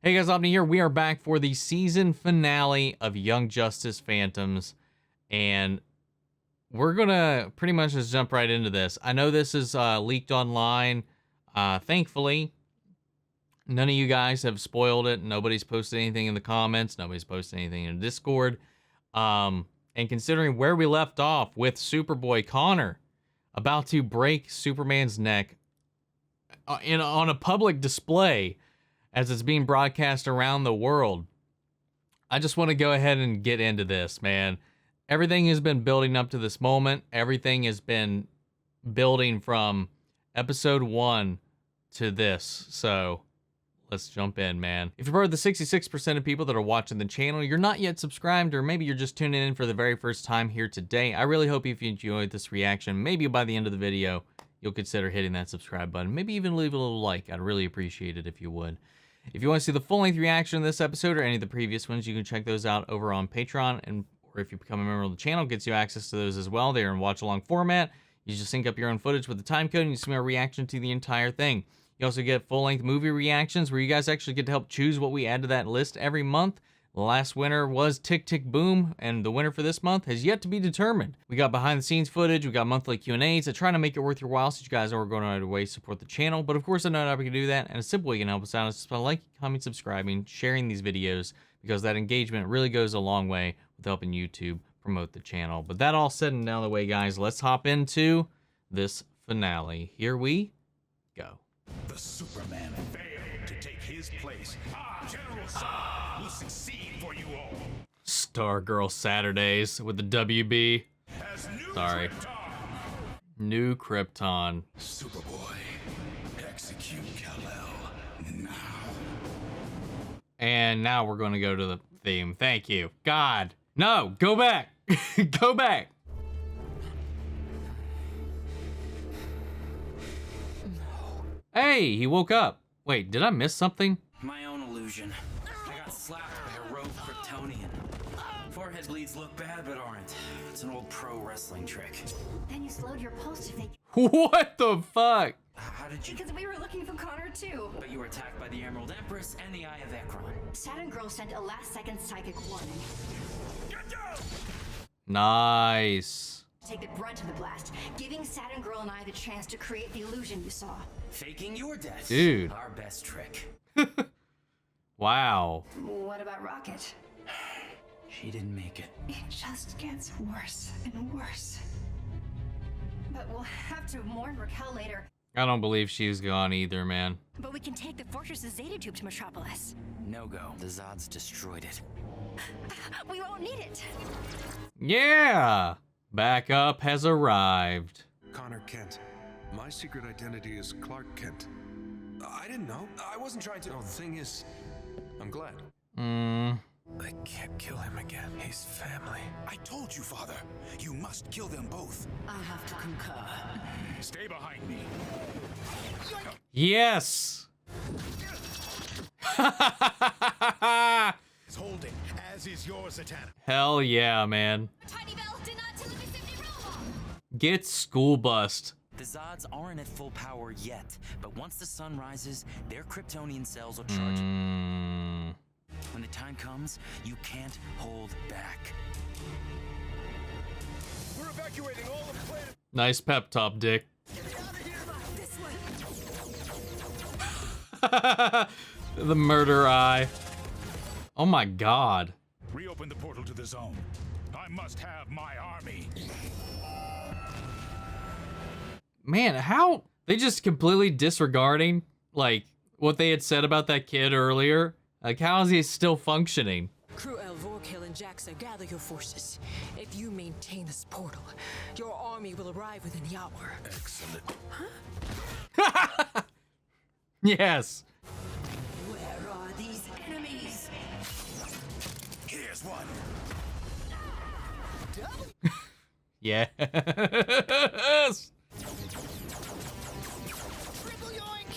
Hey guys, Omni here. We are back for the season finale of Young Justice Phantoms, and we're gonna pretty much just jump right into this. I know this is leaked online. Thankfully, none of you guys have spoiled it. Nobody's posted anything in the comments. Nobody's posted anything in Discord. And considering where we left off with Superboy Connor about to break Superman's neck on a public display, as it's being broadcast around the world, I just want to go ahead and get into this, man. Everything has been building up to this moment. Everything has been building from episode 1 to this. So let's jump in, man. If you're part of the 66% of people that are watching the channel, you're not yet subscribed, or maybe you're just tuning in for the very first time here today, I really hope if you enjoyed this reaction, maybe by the end of the video, you'll consider hitting that subscribe button. Maybe even leave a little like. I'd really appreciate it if you would. If you want to see the full-length reaction of this episode or any of the previous ones, you can check those out over on Patreon, or if you become a member of the channel, it gets you access to those as well. They are in watch-along format. You just sync up your own footage with the time code, and you see my reaction to the entire thing. You also get full-length movie reactions, where you guys actually get to help choose what we add to that list every month. The last winner was Tick Tick Boom, and the winner for this month has yet to be determined. We got behind-the-scenes footage, we got monthly Q&As. I try to make it worth your while so you guys are going out of your way to support the channel. But of course, I know how we can do that, and a simple way you can help us out is just by liking, commenting, subscribing, sharing these videos, because that engagement really goes a long way with helping YouTube promote the channel. But that all said and out of the way, guys, let's hop into this finale. Here we go. The Superman failed to take his place. General Zod will succeed for you all. Stargirl Saturdays with the WB. Sorry. New Krypton. Superboy, execute Kal-El now. And now we're going to go to the theme. Thank you. God. No, go back. Go back. Hey, he woke up. Wait, did I miss something? My own illusion. I got slapped by a rogue Kryptonian. Forehead bleeds look bad but aren't. It's an old pro wrestling trick. Then you slowed your pulse to fake. What the fuck? How did you? Because we were looking for Connor too. But you were attacked by the Emerald Empress and the Eye of Ekron. Saturn Girl sent a last-second psychic warning. Get down! Nice. Take the brunt of the blast, giving Saturn Girl and I the chance to create the illusion you saw. Faking your death. Dude. Our best trick. Wow. What about Rocket? She didn't make it. It just gets worse and worse. But we'll have to mourn Raquel later. I don't believe she's gone either, man. But we can take the Fortress's Zeta Tube to Metropolis. No go. The Zods destroyed it. We won't need it. Yeah. Backup has arrived. Connor Kent. My secret identity is Clark Kent. I didn't know. I wasn't trying to. No, the thing is, I'm glad. I can't kill him again. His family. I told you, Father. You must kill them both. I have to concur. Stay behind me. Yes. It's holding, as is yours, Zatanna. Hell yeah, man. Tiny Bell did not tell me safety roll. Get school bust. The Zods aren't at full power yet, but once the sun rises, their Kryptonian cells will charge. When the time comes, you can't hold back. We're evacuating all of the planet. Nice pep talk, Dick. Get me out of here. This way. The murder eye. Oh my god. Reopen the portal to the zone. I must have my army. Man, how they just completely disregarding like what they had said about that kid earlier. Like, how is he still functioning? Kon-El, Vorkil, and Jaxa, gather your forces. If you maintain this portal, your army will arrive within the hour. Excellent. Yes. Where are these enemies? Here's one. Yes. Triple yoink.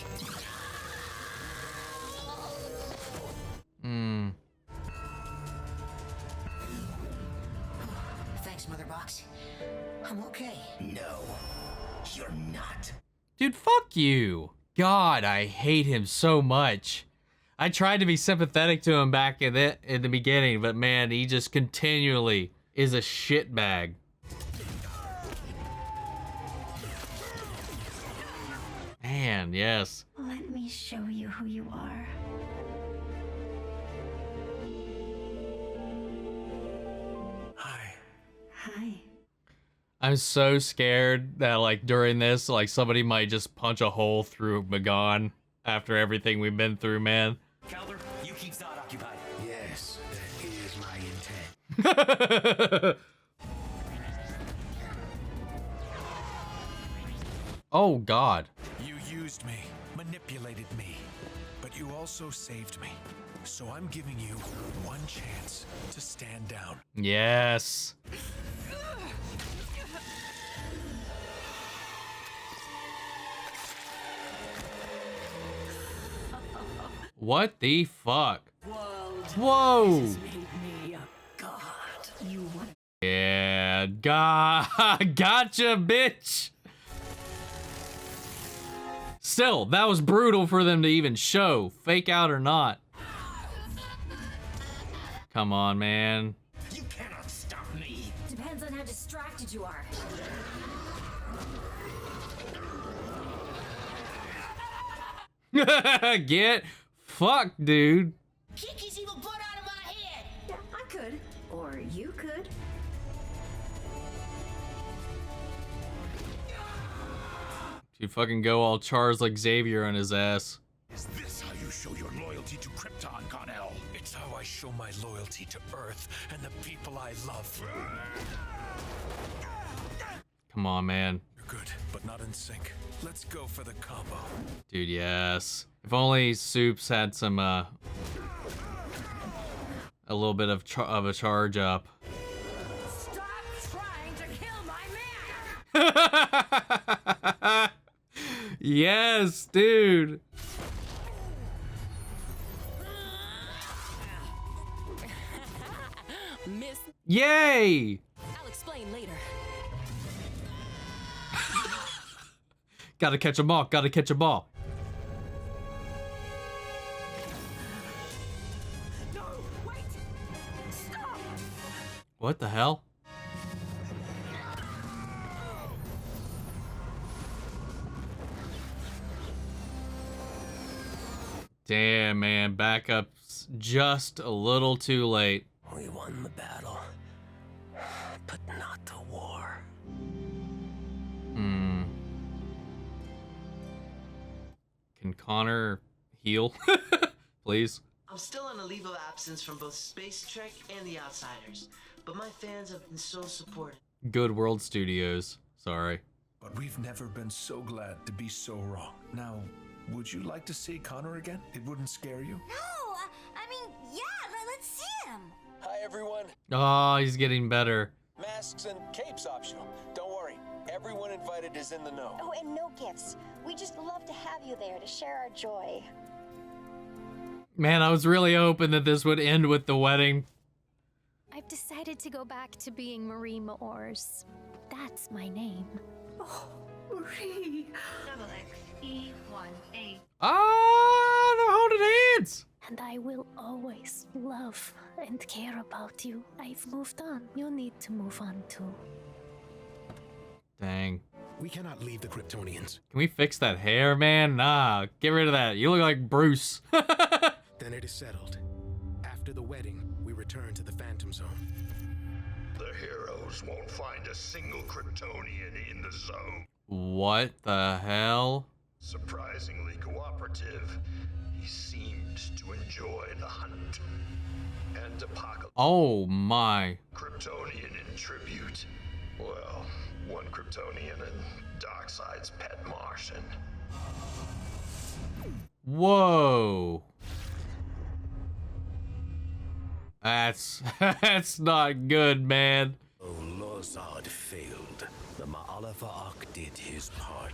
Thanks, Mother Box. I'm okay. No, you're not. Dude, fuck you. God, I hate him so much. I tried to be sympathetic to him back in the beginning, but man, he just continually is a shitbag. Man, yes. Let me show you who you are. Hi. Hi. I'm so scared that like during this, like somebody might just punch a hole through Magon after everything we've been through, man. Kaldur, you keep Zod occupied. Yes, that is my intent. Oh God. You used me, manipulated me, but you also saved me. So I'm giving you one chance to stand down. Yes. What the fuck? Whoa. Made me a god. You want Yeah, gotcha, bitch. Still, that was brutal for them to even show, fake out or not. Come on, man. You cannot stop me. Depends on how distracted you are. Get fucked, dude. Kick his evil butt out of my head! Yeah, I could. Or you could. You fucking go all Charles like Xavier on his ass. Is this how you show your loyalty to Krypton, Kon-El? It's how I show my loyalty to Earth and the people I love. Come on, man. You're good, but not in sync. Let's go for the combo. Dude, yes. If only Soups had some, a little bit of a charge up. Stop trying to kill my man! Yes, dude. Miss, Yay! I'll explain later. Gotta catch a ball, gotta catch a ball. No, wait! Stop! What the hell? Damn, man, backup's just a little too late. We won the battle, but not the war. Can Connor heal? Please? I'm still on a leave of absence from both Space Trek and The Outsiders, but my fans have been so supportive. Good World Studios. Sorry. But we've never been so glad to be so wrong. Now, would you like to see Connor again? It wouldn't scare you? No, I mean, yeah, let's see him. Hi everyone. Oh, he's getting better. Masks and capes optional. Don't worry. Everyone invited is in the know. Oh, and no gifts. We just love to have you there to share our joy. Man, I was really hoping that this would end with the wedding. I've decided to go back to being Marie Moors. That's my name. Oh, Marie. Double X E1A. Ah, they're holding hands. And I will always love and care about you. I've moved on. You need to move on too. Dang. We cannot leave the Kryptonians. Can we fix that hair, man? Nah, get rid of that. You look like Bruce. Then it is settled. After the wedding, we return to the Phantom Zone. The heroes won't find a single Kryptonian in the zone. What the hell? Surprisingly cooperative, he seemed to enjoy the hunt. And Apocalypse. Oh my. Kryptonian in tribute. Well, one Kryptonian and Darkseid's pet Martian. Whoa. That's not good, man. Oh, Lor-Zod failed. The Ma'alefa'ak did his part.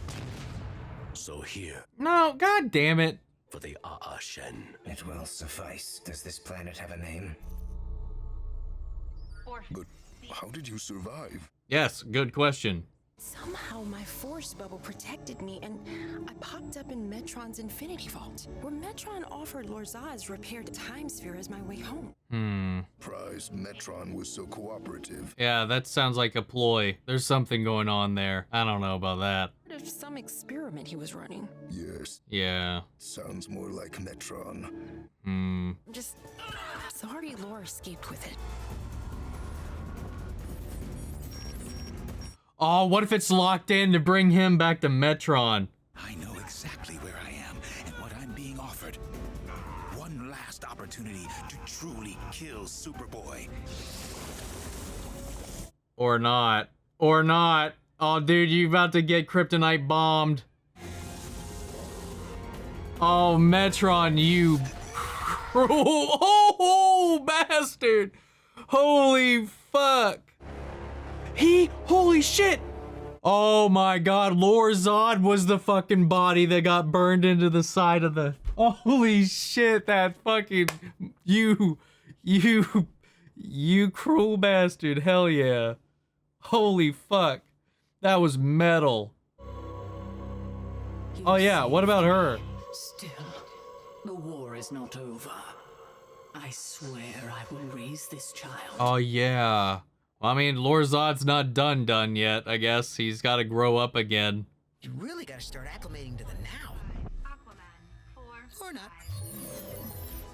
So here, No, god damn it. for the A'ashen. It will suffice. Does this planet have a name? But how did you survive? Yes, good question. Somehow my force bubble protected me, and I popped up in Metron's Infinity Vault, where Metron offered Lor-Zod's repaired time sphere as my way home. Surprised Metron was so cooperative. Yeah, that sounds like a ploy. There's something going on there. I don't know about that. There's some experiment he was running. Yes. Yeah. Sounds more like Metron. I'm just sorry Lor escaped with it. Oh, what if it's locked in to bring him back to Metron? I know exactly where I am and what I'm being offered. One last opportunity to truly kill Superboy. Or not. Or not. Oh, dude, you about to get Kryptonite bombed. Oh, Metron, you oh, bastard. Holy fuck. Holy shit. Oh my god, Lor-Zod was the fucking body that got burned into the side of the... Holy shit, that fucking... You cruel bastard, hell yeah. Holy fuck. That was metal. Oh yeah, what about her? Still, the war is not over. I swear I will raise this child. Oh yeah. Well, I mean, Lor-Zod's not done yet, I guess. He's gotta grow up again. You really gotta start acclimating to the now. Aquaman, or not.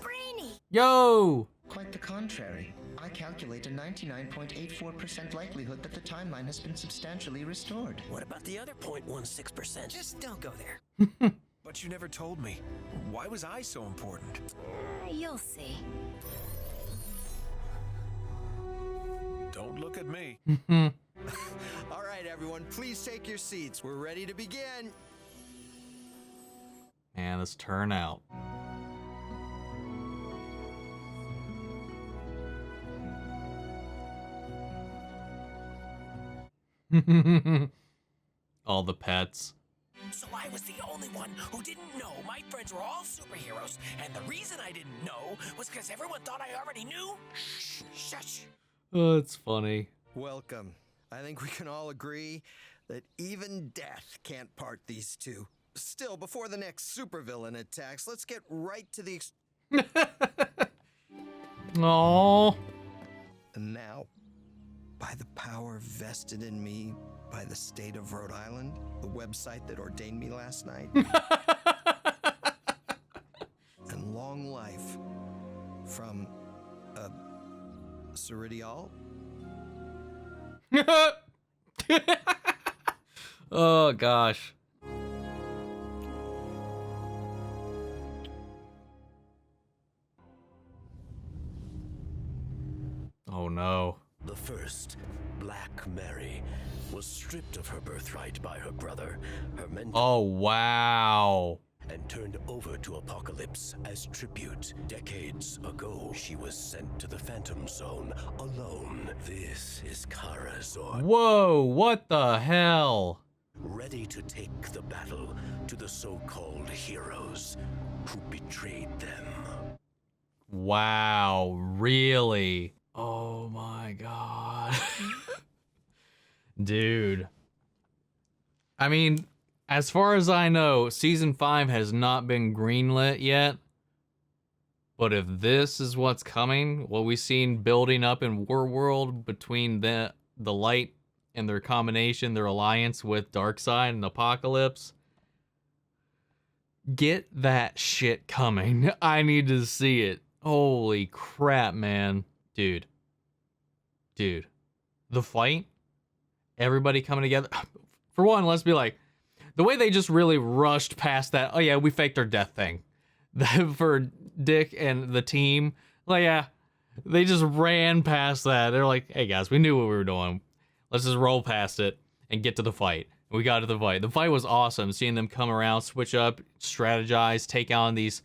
Brainy! Yo! Quite the contrary. I calculate a 99.84% likelihood that the timeline has been substantially restored. What about the other 0.16%? Just don't go there. But you never told me. Why was I so important? You'll see. Don't look at me. All right, everyone, please take your seats. We're ready to begin. Man, this turnout. All the pets. So I was the only one who didn't know my friends were all superheroes, and the reason I didn't know was because everyone thought I already knew? Shh, shush. Oh, it's funny. Welcome. I think we can all agree that even death can't part these two. Still, before the next supervillain attacks, let's get right to the... Aww. And now, by the power vested in me by the state of Rhode Island, the website that ordained me last night, and long life from Ceridial. Oh gosh. Oh no. The first, Black Mary, was stripped of her birthright by her brother, her mentor. Oh wow. And turned over to Apocalypse as tribute. Decades ago, she was sent to the Phantom Zone alone. This is Kara-Zod. Whoa, what the hell? Ready to take the battle to the so-called heroes who betrayed them. Wow, really? Oh my god. Dude. I mean, as far as I know, Season 5 has not been greenlit yet. But if this is what's coming, what we've seen building up in Warworld between the Light and their combination, their alliance with Darkseid and Apocalypse, get that shit coming. I need to see it. Holy crap, man. Dude. The fight? Everybody coming together? For one, let's be like, the way they just really rushed past that, oh yeah, we faked our death thing. For Dick and the team, like, yeah, they just ran past that. They're like, hey guys, we knew what we were doing. Let's just roll past it and get to the fight. We got to the fight. The fight was awesome. Seeing them come around, switch up, strategize, take on these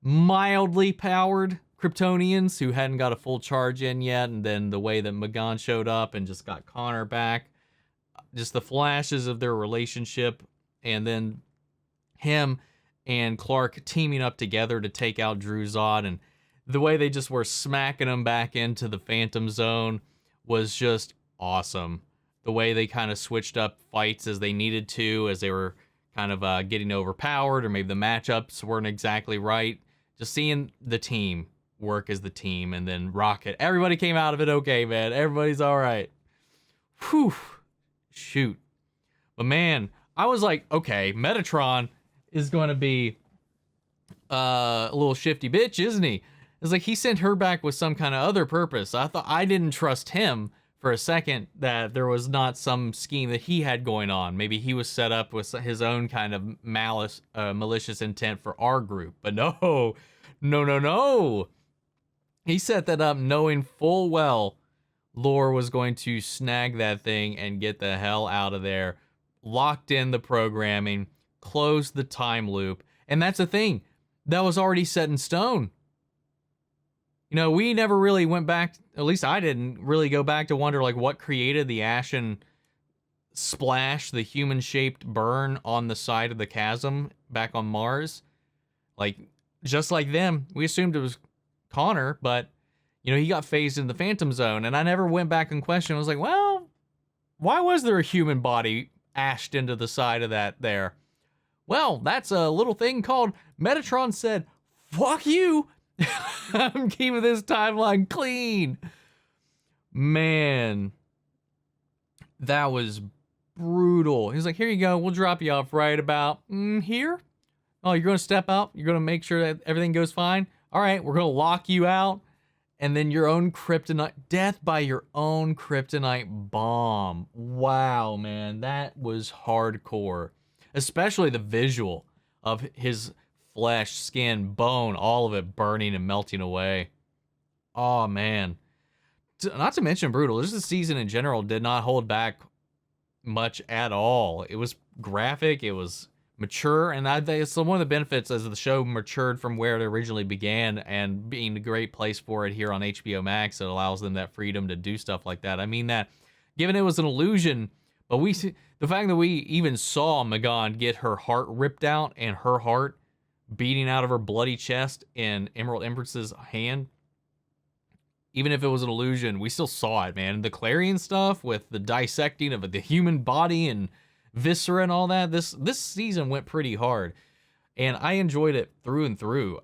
mildly powered Kryptonians who hadn't got a full charge in yet, and then the way that Magan showed up and just got Connor back. Just the flashes of their relationship, and then him and Clark teaming up together to take out Dru-Zod, and the way they just were smacking him back into the Phantom Zone was just awesome. the way they kind of switched up fights as they needed to, as they were kind of getting overpowered, or maybe the matchups weren't exactly right. Just seeing the team work as the team, and then Rocket. Everybody came out of it okay, man. Everybody's all right. Whew. Shoot. But man, I was like, okay, Metatron is going to be a little shifty bitch, isn't he? It's like he sent her back with some kind of other purpose. I didn't trust him for a second that there was not some scheme that he had going on. Maybe he was set up with his own kind of malicious intent for our group. But no. He set that up knowing full well Lor was going to snag that thing and get the hell out of there. Locked in the programming, closed the time loop. And that's the thing. That was already set in stone. You know, we never really went back, at least I didn't really go back to wonder like what created the ashen splash, the human-shaped burn on the side of the chasm back on Mars. Like, just like them, we assumed it was Connor, but, you know, he got phased in the Phantom Zone, and I never went back and questioned. I was like, well, why was there a human body ashed into the side of that there? Well, that's a little thing called Metatron said, fuck you. I'm keeping this timeline clean. Man, that was brutal. He's like, here you go. We'll drop you off right about here. Oh, you're going to step out? You're going to make sure that everything goes fine? All right, we're going to lock you out. And then your own kryptonite, death by your own kryptonite bomb. Wow, man, that was hardcore. Especially the visual of his flesh, skin, bone, all of it burning and melting away. Oh, man. Not to mention brutal. Just the season in general did not hold back much at all. It was graphic. It was mature. And I think it's one of the benefits as the show matured from where it originally began, and being a great place for it here on HBO Max, it allows them that freedom to do stuff like that. I mean that, given it was an illusion, but the fact that we even saw Magan get her heart ripped out and her heart beating out of her bloody chest in Emerald Empress's hand, even if it was an illusion, we still saw it, man. The Clarion stuff with the dissecting of the human body and viscera and all that, this season went pretty hard, and I enjoyed it through and through.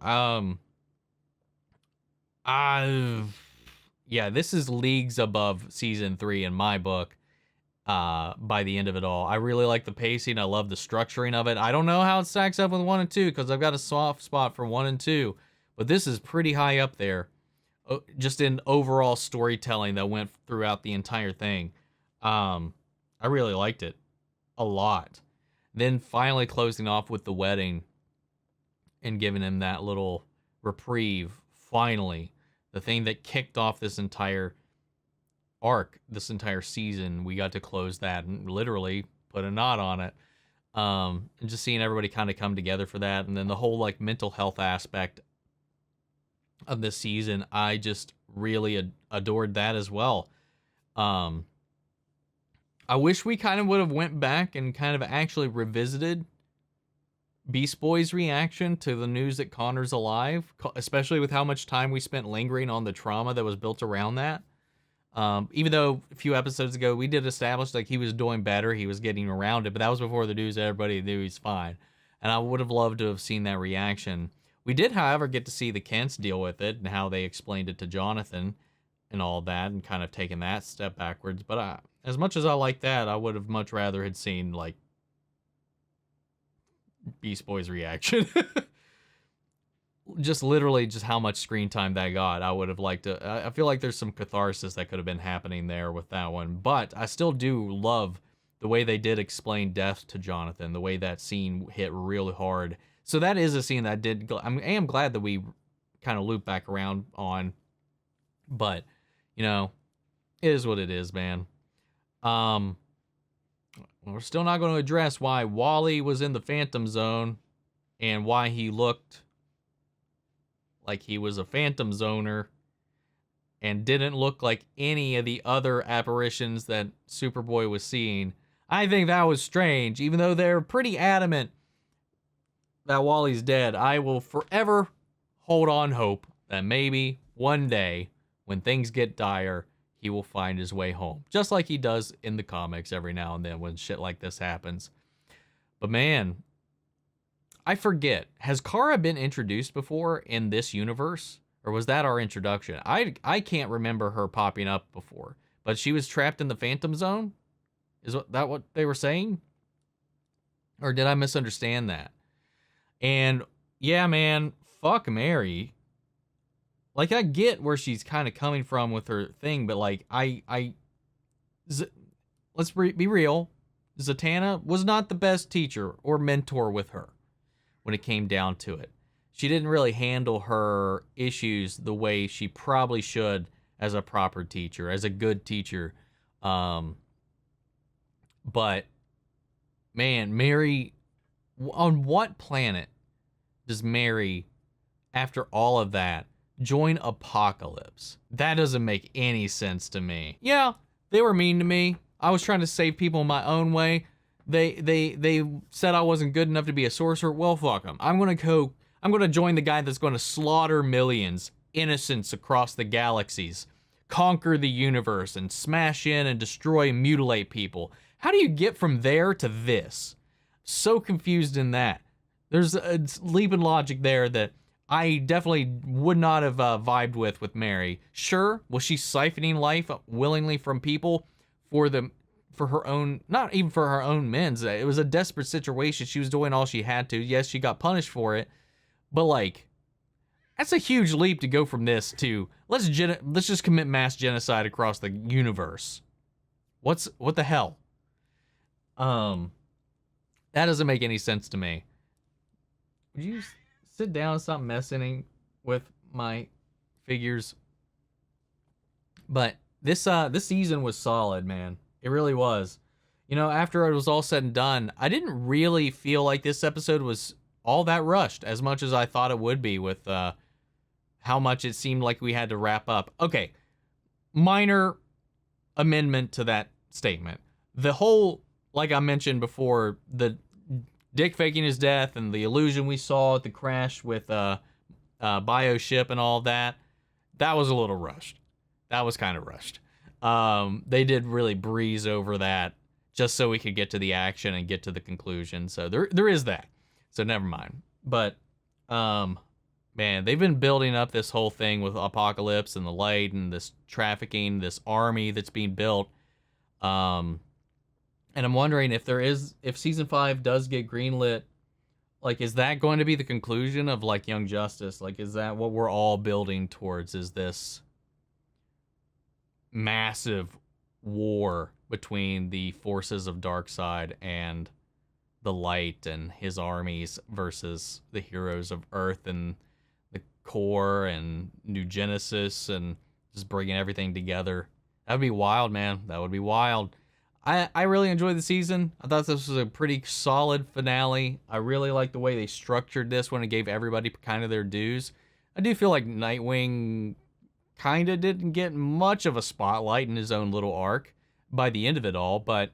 Yeah, this is leagues above season 3 in my book. By the end of it all, I really like the pacing. I love the structuring of it. I don't know how it stacks up with 1 and 2 because I've got a soft spot for 1 and 2, but this is pretty high up there, just in overall storytelling that went throughout the entire thing. I really liked it a lot. Then finally closing off with the wedding and giving him that little reprieve. Finally, the thing that kicked off this entire arc, this entire season, we got to close that and literally put a knot on it. And just seeing everybody kind of come together for that, and then the whole like mental health aspect of this season, I just really adored that as well. I wish we kind of would have went back and kind of actually revisited Beast Boy's reaction to the news that Connor's alive, especially with how much time we spent lingering on the trauma that was built around that. Even though a few episodes ago we did establish like he was doing better, he was getting around it, but that was before the news everybody knew he's fine. And I would have loved to have seen that reaction. We did, however, get to see the Kents deal with it and how they explained it to Jonathan and all that, and kind of taken that step backwards. But as much as I like that, I would have much rather had seen like Beast Boy's reaction. Just literally just how much screen time that got. I would have liked to, I feel like there's some catharsis that could have been happening there with that one, but I still do love the way they did explain death to Jonathan, the way that scene hit really hard. So that is a scene that I am glad that we kind of loop back around on, but you know, it is what it is, man. We're still not going to address why Wally was in the Phantom Zone and why he looked like he was a Phantom Zoner and didn't look like any of the other apparitions that Superboy was seeing. I think that was strange, even though they're pretty adamant that Wally's dead. I will forever hold on hope that maybe one day when things get dire, he will find his way home, just like he does in the comics every now and then when shit like this happens. But man, I forget, has Kara been introduced before in this universe? Or was that our introduction? I can't remember her popping up before, but she was trapped in the Phantom Zone? Is that what they were saying? Or did I misunderstand that? And yeah, man, fuck Mary. Like, I get where she's kind of coming from with her thing, but like, let's be real. Zatanna was not the best teacher or mentor with her when it came down to it. She didn't really handle her issues the way she probably should as a proper teacher, as a good teacher. But man, Mary, on what planet does Mary, after all of that, join Apocalypse? That doesn't make any sense to me. Yeah, they were mean to me. I was trying to save people my own way. They said I wasn't good enough to be a sorcerer. Well, fuck them. I'm gonna join the guy that's gonna slaughter millions, innocents across the galaxies, conquer the universe, and smash in and destroy and mutilate people. How do you get from there to this? So confused in that. There's a leap in logic there that I definitely would not have vibed with Mary. Sure, was she siphoning life willingly from people for her own, not even for her own men's. It was a desperate situation. She was doing all she had to. Yes, she got punished for it, but like, that's a huge leap to go from this to let's just commit mass genocide across the universe. What the hell? That doesn't make any sense to me. Would you sit down and stop messing with my figures? But this season was solid, man. It really was. You know, after it was all said and done, I didn't really feel like this episode was all that rushed as much as I thought it would be with how much it seemed like we had to wrap up. Okay, minor amendment to that statement. The whole, like I mentioned before, the Dick faking his death and the illusion we saw at the crash with Bioship and all that, that was a little rushed. That was kind of rushed. They did really breeze over that just so we could get to the action and get to the conclusion. So there is that. So never mind. But man, they've been building up this whole thing with Apocalypse and the light and this trafficking, this army that's being built. And I'm wondering if season 5 does get greenlit, like, is that going to be the conclusion of like Young Justice? Like, is that what we're all building towards? Is this massive war between the forces of Darkseid and the light and his armies versus the heroes of Earth and the core and New Genesis and just bringing everything together? That would be wild, man. That would be wild. I really enjoyed the season. I thought this was a pretty solid finale. I really like the way they structured this when it gave everybody kind of their dues. I do feel like Nightwing kind of didn't get much of a spotlight in his own little arc by the end of it all, but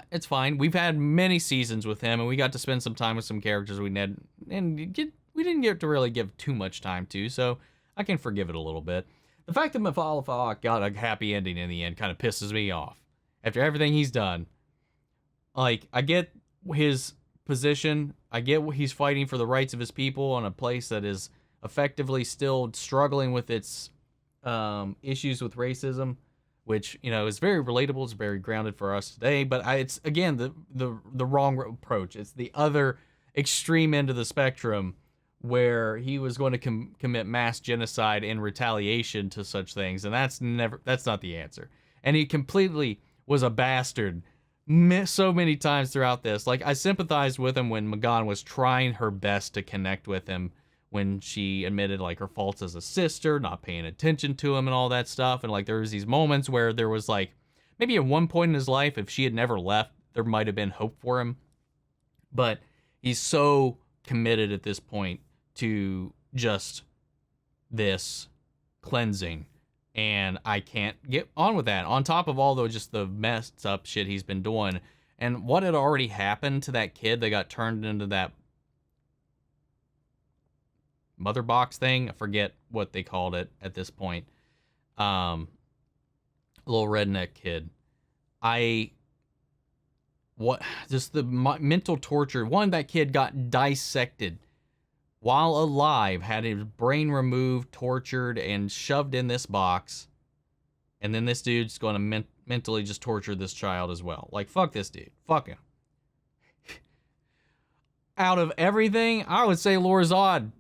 it's fine. We've had many seasons with him, and we got to spend some time with some characters we didn't get to really give too much time to, so I can forgive it a little bit. The fact that Mephalafalak got a happy ending in the end kind of pisses me off. After everything he's done, like, I get his position. I get what he's fighting for the rights of his people on a place that is effectively still struggling with its issues with racism, which, you know, is very relatable. It's very grounded for us today. But it's, again, the wrong approach. It's the other extreme end of the spectrum where he was going to commit mass genocide in retaliation to such things. And that's not the answer. And he completely was a bastard so many times throughout this. Like, I sympathized with him when M'gann was trying her best to connect with him when she admitted, like, her faults as a sister, not paying attention to him and all that stuff. And, like, there was these moments where there was, like, maybe at one point in his life, if she had never left, there might have been hope for him. But he's so committed at this point to just this cleansing, and I can't get on with that. On top of all just the messed up shit he's been doing, and what had already happened to that kid that got turned into that mother box thing. I forget what they called it at this point. little redneck kid. Just the mental torture. One, that kid got dissected while alive, had his brain removed, tortured, and shoved in this box. And then this dude's going to mentally just torture this child as well. Like, fuck this dude. Fuck him. Out of everything, I would say Lor-Zod.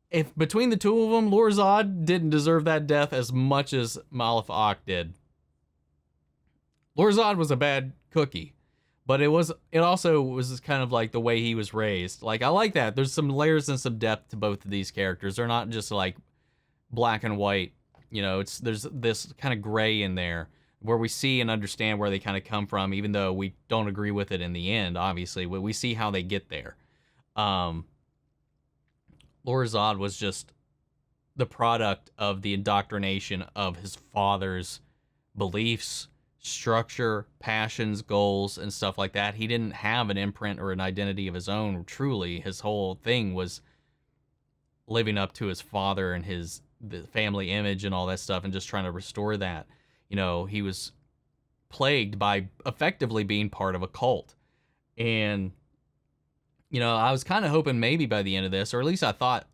If between the two of them, Lor-Zod didn't deserve that death as much as Malif did. Lor-Zod was a bad cookie, but it also was kind of like the way he was raised. Like, I like that. There's some layers and some depth to both of these characters. They're not just like black and white. You know, there's this kind of gray in there where we see and understand where they kind of come from, even though we don't agree with it in the end, obviously. But we see how they get there. Lor-Zod was just the product of the indoctrination of his father's beliefs, structure, passions, goals, and stuff like that. He didn't have an imprint or an identity of his own, truly. His whole thing was living up to his father and the family image and all that stuff, and just trying to restore that. You know, he was plagued by effectively being part of a cult. And, you know, I was kind of hoping maybe by the end of this, or at least I thought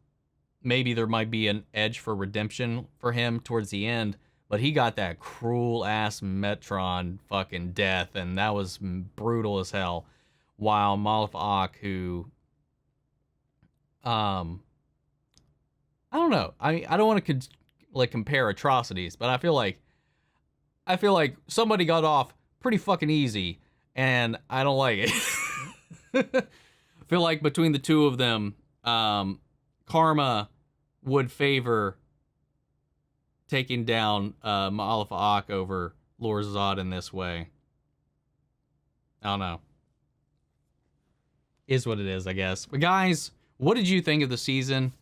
maybe there might be an edge for redemption for him towards the end, but he got that cruel-ass Metron fucking death, and that was brutal as hell. While Malif, who... I don't know. I don't want to compare atrocities, but I feel like somebody got off pretty fucking easy, and I don't like it. I feel like between the two of them, karma would favor taking down Malif over Lor-Zod in this way. I don't know. Is what it is, I guess. But guys, what did you think of the season?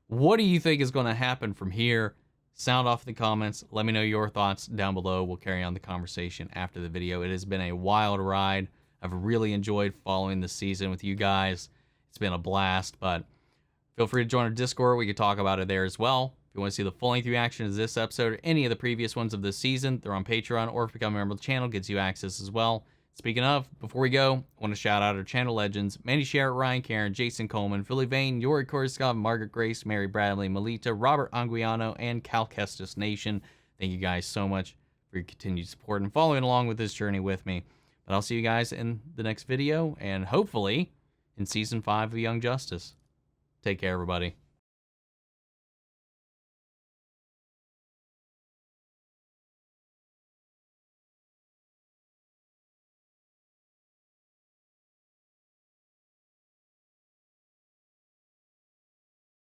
What do you think is going to happen from here? Sound off in the comments. Let me know your thoughts down below. We'll carry on the conversation after the video. It has been a wild ride. I've really enjoyed following this season with you guys. It's been a blast, but feel free to join our Discord. We can talk about it there as well. If you want to see the full-length reaction to this episode or any of the previous ones of this season, they're on Patreon, or if you become a member of the channel, gets you access as well. Speaking of, before we go, I want to shout out our channel legends: Mandy Sherritt, Ryan Karen, Jason Coleman, Philly Vane, Yori Korskov, Margaret Grace, Mary Bradley, Melita, Robert Anguiano, and Cal Kestis Nation. Thank you guys so much for your continued support and following along with this journey with me. But I'll see you guys in the next video, and hopefully in Season 5 of Young Justice. Take care, everybody.